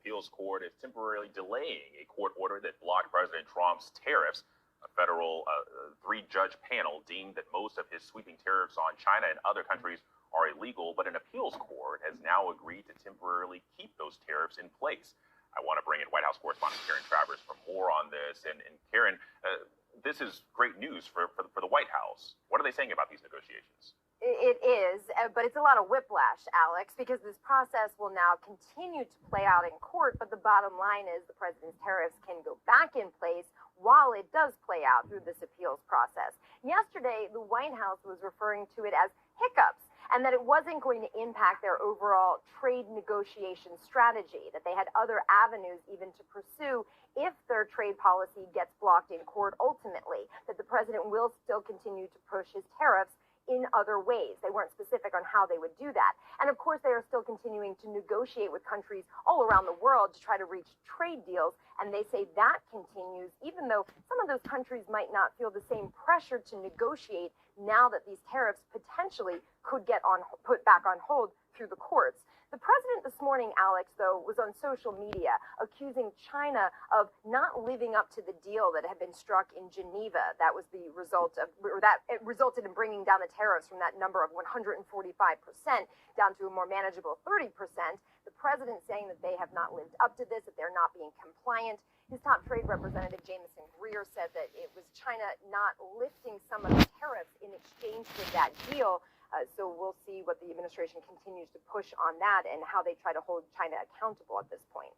appeals court is temporarily delaying a court order that blocked President Trump's tariffs. A federal three-judge panel deemed that most of his sweeping tariffs on China and other countries are illegal, but an appeals court has now agreed to temporarily keep those tariffs in place. I want to bring in White House correspondent Karen Travers for more on this. And Karen, this is great news for the White House. What are they saying about these negotiations? It is, but it's a lot of whiplash, Alex, because this process will now continue to play out in court. But the bottom line is the president's tariffs can go back in place while it does play out through this appeals process. Yesterday, the White House was referring to it as hiccups and that it wasn't going to impact their overall trade negotiation strategy, that they had other avenues even to pursue if their trade policy gets blocked in court ultimately, that the president will still continue to push his tariffs in other ways. They weren't specific on how they would do that. And of course, they are still continuing to negotiate with countries all around the world to try to reach trade deals. And they say that continues, even though some of those countries might not feel the same pressure to negotiate now that these tariffs potentially could get put back on hold through the courts. The president this morning, Alex, though, was on social media accusing China of not living up to the deal that had been struck in Geneva. That was the result of, or that it resulted in bringing down the tariffs from that number of 145% down to a more manageable 30%. The president saying that they have not lived up to this, that they're not being compliant. His top trade representative, Jameson Greer, said that it was China not lifting some of the tariffs in exchange for that deal. So we'll see what the administration continues to push on that and how they try to hold China accountable at this point.